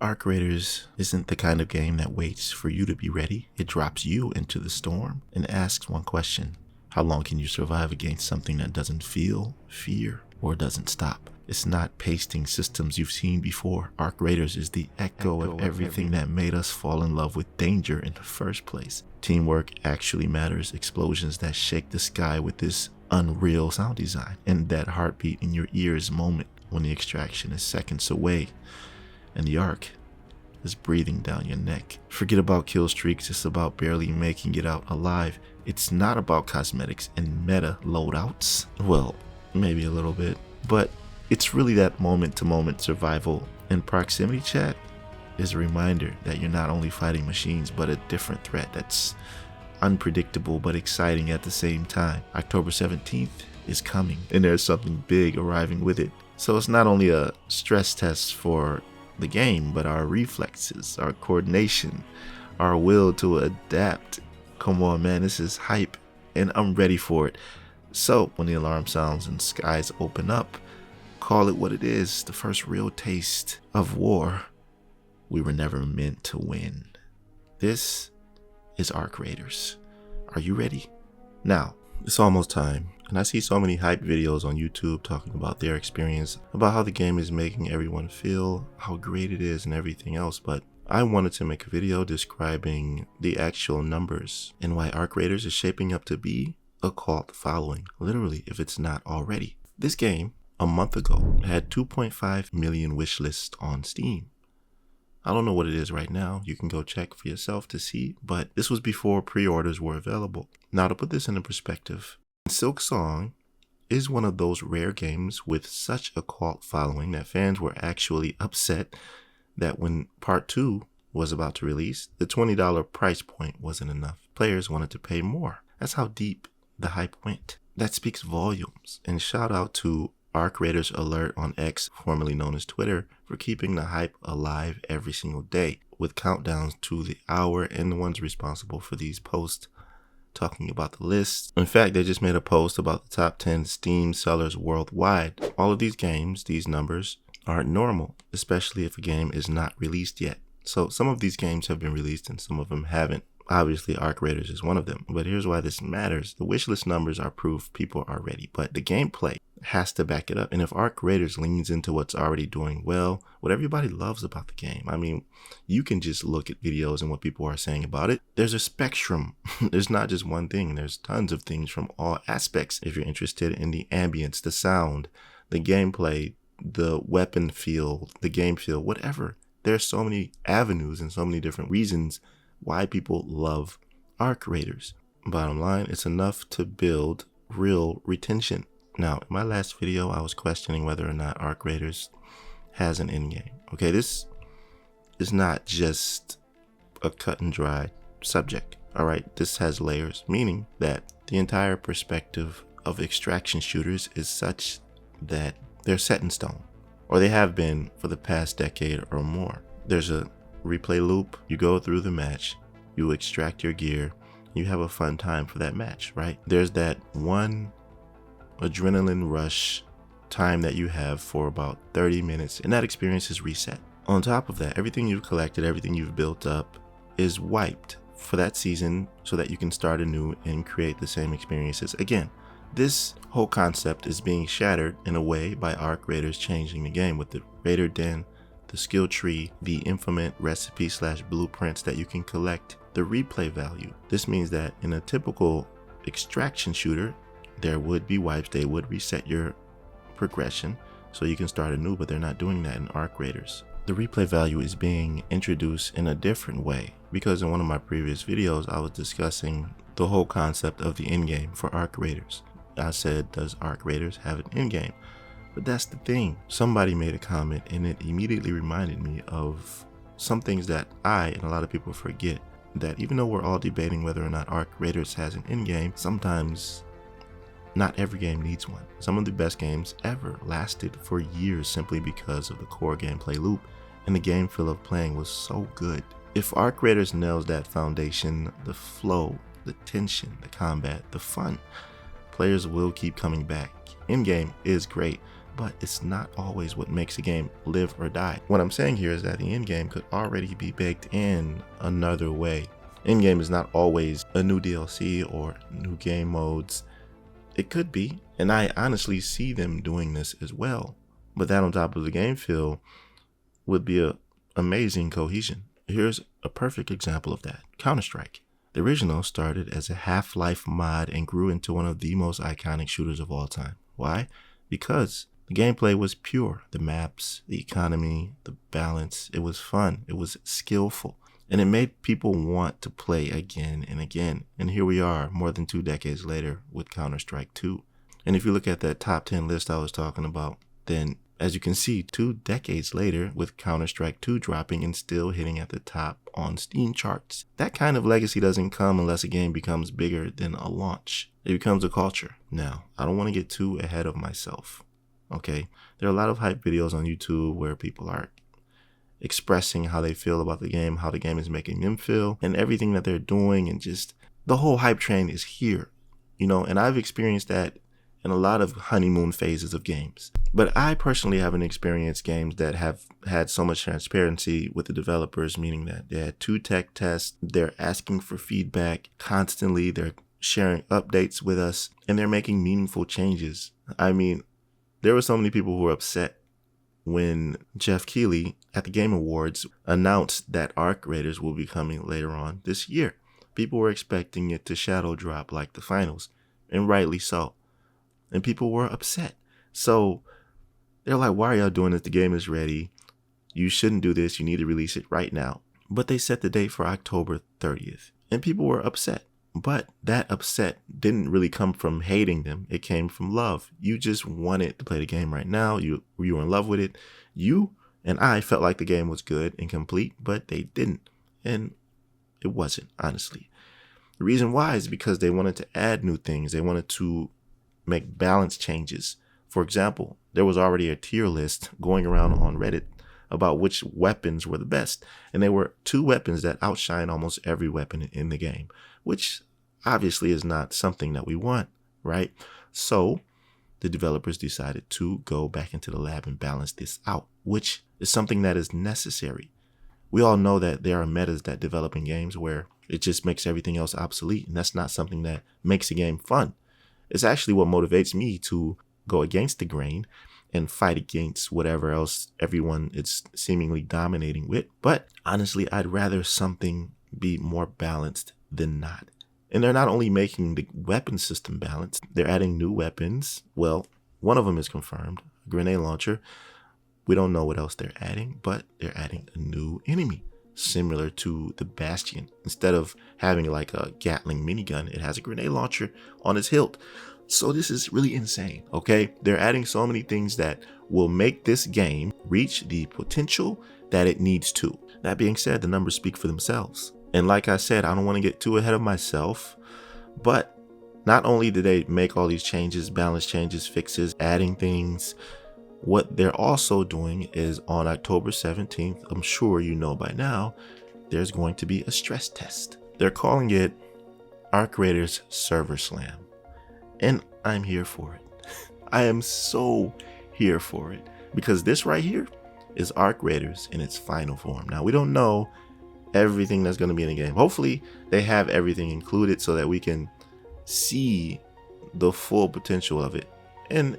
ArcRaiders isn't the kind of game that waits for you to be ready. It drops you into the storm and asks one question. How long can you survive against something that doesn't feel, fear, or doesn't stop? It's not pasting systems you've seen before. ArcRaiders is the echo of everything that made us fall in love with danger in the first place. Teamwork actually matters, explosions that shake the sky with this unreal sound design, and that heartbeat in your ears moment when the extraction is seconds away and the arc is breathing down your neck. Forget about kill streaks, it's about barely making it out alive. It's not about cosmetics and meta loadouts. Well, maybe a little bit, but it's really that moment-to-moment survival, and proximity chat is a reminder that you're not only fighting machines, but a different threat that's unpredictable but exciting at the same time. October 17th is coming, and there's something big arriving with it. So it's not only a stress test for the game, but our reflexes, our coordination, our will to adapt. Come on, man, this is hype, and I'm ready for it. So when the alarm sounds and skies open up, call it what it is, the first real taste of war. We were never meant to win. This is ArcRaiders. Are you ready? Now, it's almost time, and I see so many hype videos on YouTube talking about their experience, about how the game is making everyone feel, how great it is and everything else, but I wanted to make a video describing the actual numbers and why ArcRaiders is shaping up to be a cult following, literally, if it's not already. This game, a month ago, had 2.5 million wish lists on Steam. I don't know what it is right now. You can go check for yourself to see, but this was before pre-orders were available. Now, to put this into perspective, 𝐒𝐻𝐴 is one of those rare games with such a cult following that fans were actually upset that when part 2 was about to release, the $20 price point wasn't enough. Players wanted to pay more. That's how deep the hype went. That speaks volumes. And shout out to ArcRaiders Alert on X, formerly known as Twitter, for keeping the hype alive every single day with countdowns to the hour, and the ones responsible for these posts talking about the list. In fact, they just made a post about the top 10 Steam sellers worldwide. All of these games, these numbers, aren't normal, especially if a game is not released yet. So some of these games have been released and some of them haven't. Obviously, ArcRaiders is one of them, but here's why this matters. The wishlist numbers are proof people are ready, but the gameplay has to back it up. And if ArcRaiders leans into what's already doing well, what everybody loves about the game, I mean, you can just look at videos and what people are saying about it. There's a spectrum. There's not just one thing. There's tons of things from all aspects. If you're interested in the ambience, the sound, the gameplay, the weapon feel, the game feel, whatever. There's so many avenues and so many different reasons why people love ArcRaiders. Bottom line, it's enough to build real retention. Now, in my last video, I was questioning whether or not ArcRaiders has an endgame. Okay, this is not just a cut and dry subject. All right, this has layers, meaning that the entire perspective of extraction shooters is such that they're set in stone, or they have been for the past decade or more. There's a replay loop. You go through the match, you extract your gear, you have a fun time for that match, right? There's that one adrenaline rush time that you have for about 30 minutes, and that experience is reset. On top of that, everything you've collected, everything you've built up is wiped for that season so that you can start anew and create the same experiences again. This whole concept is being shattered in a way by ArcRaiders changing the game with the Raider Den, the skill tree, the infinite recipe/blueprints that you can collect, the replay value. This means that in a typical extraction shooter, there would be wipes. They would reset your progression so you can start anew, but they're not doing that in ArcRaiders. The replay value is being introduced in a different way, because in one of my previous videos, I was discussing the whole concept of the endgame for ArcRaiders. I said, does ArcRaiders have an endgame? But that's the thing. Somebody made a comment and it immediately reminded me of some things that I and a lot of people forget, that even though we're all debating whether or not ArcRaiders has an endgame, sometimes not every game needs one. Some of the best games ever lasted for years simply because of the core gameplay loop, and the game feel of playing was so good. If ArcRaiders nails that foundation, the flow, the tension, the combat, the fun, players will keep coming back. Endgame is great, but it's not always what makes a game live or die. What I'm saying here is that the end game could already be baked in another way. End game is not always a new DLC or new game modes. It could be, and I honestly see them doing this as well. But that on top of the game feel would be a amazing cohesion. Here's a perfect example of that. Counter-Strike. The original started as a Half-Life mod and grew into one of the most iconic shooters of all time. Why? Because the gameplay was pure. The maps, the economy, the balance, it was fun. It was skillful. And it made people want to play again and again. And here we are, more than 2 decades later with Counter-Strike 2. And if you look at that top 10 list I was talking about, then as you can see, 2 decades later with Counter-Strike 2 dropping and still hitting at the top on Steam charts. That kind of legacy doesn't come unless a game becomes bigger than a launch. It becomes a culture. Now, I don't want to get too ahead of myself, okay? There are a lot of hype videos on YouTube where people are expressing how they feel about the game, how the game is making them feel, and everything that they're doing, and just the whole hype train is here, you know, and I've experienced that in a lot of honeymoon phases of games. But I personally haven't experienced games that have had so much transparency with the developers, meaning that they had 2 tech tests, they're asking for feedback constantly, they're sharing updates with us, and they're making meaningful changes. I mean, there were so many people who were upset when Geoff Keighley at the Game Awards announced that ArcRaiders will be coming later on this year. People were expecting it to shadow drop like the finals, and rightly so. And people were upset. So they're like, why are y'all doing this? The game is ready. You shouldn't do this. You need to release it right now. But they set the date for October 30th. And people were upset. But that upset didn't really come from hating them. It came from love. You just wanted to play the game right now. You were in love with it. You and I felt like the game was good and complete, but they didn't. And it wasn't, honestly. The reason why is because they wanted to add new things. They wanted to make balance changes. For example, there was already a tier list going around on Reddit about which weapons were the best. And there were 2 weapons that outshine almost every weapon in the game, which obviously is not something that we want, right? So the developers decided to go back into the lab and balance this out, which is something that is necessary. We all know that there are metas that develop in games where it just makes everything else obsolete, and that's not something that makes a game fun. It's actually what motivates me to go against the grain and fight against whatever else everyone is seemingly dominating with. But honestly, I'd rather something be more balanced than not. And they're not only making the weapon system balanced, they're adding new weapons. Well, one of them is confirmed, a grenade launcher. We don't know what else they're adding, but they're adding a new enemy similar to the Bastion. Instead of having like a Gatling minigun, it has a grenade launcher on its hilt. So this is really insane, okay? They're adding so many things that will make this game reach the potential that it needs to. That being said, the numbers speak for themselves. And like I said, I don't want to get too ahead of myself, but not only did they make all these changes, balance changes, fixes, adding things, what they're also doing is on October 17th, I'm sure you know by now, there's going to be a stress test. They're calling it ArcRaiders Server Slam. And I'm here for it. I am so here for it because this right here is ArcRaiders in its final form. Now, we don't know everything that's going to be in the game. Hopefully, they have everything included so that we can see the full potential of it. And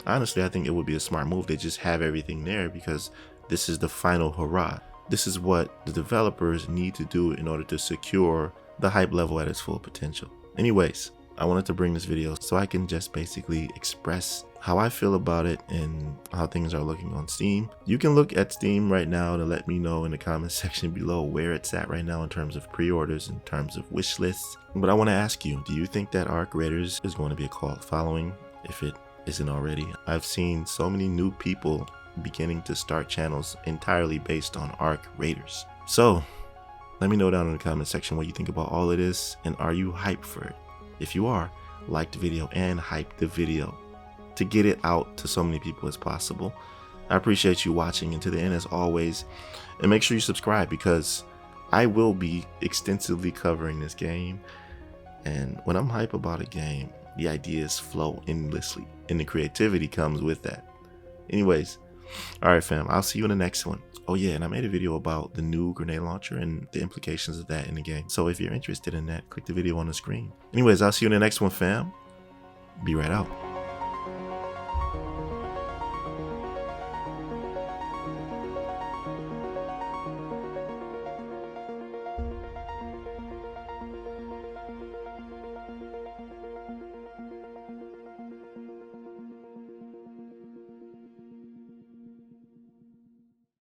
honestly, I think it would be a smart move. They just have everything there because this is the final hurrah. This is what the developers need to do in order to secure the hype level at its full potential. Anyways, I wanted to bring this video so I can just basically express how I feel about it and how things are looking on Steam. You can look at Steam right now to let me know in the comment section below where it's at right now in terms of pre-orders, in terms of wish lists. But I want to ask you, do you think that ArcRaiders is going to be a cult following if it isn't already? I've seen so many new people beginning to start channels entirely based on ArcRaiders. So let me know down in the comment section what you think about all of this, and are you hyped for it? If you are, like the video and hype the video to get it out to so many people as possible. I appreciate you watching and to the end as always, and make sure you subscribe because I will be extensively covering this game, and when I'm hype about a game, the ideas flow endlessly and the creativity comes with that. Anyways, all right, fam. I'll see you in the next one. Oh yeah, and I made a video about the new grenade launcher and the implications of that in the game. So if you're interested in that, click the video on the screen. Anyways, I'll see you in the next one, fam. Be right out.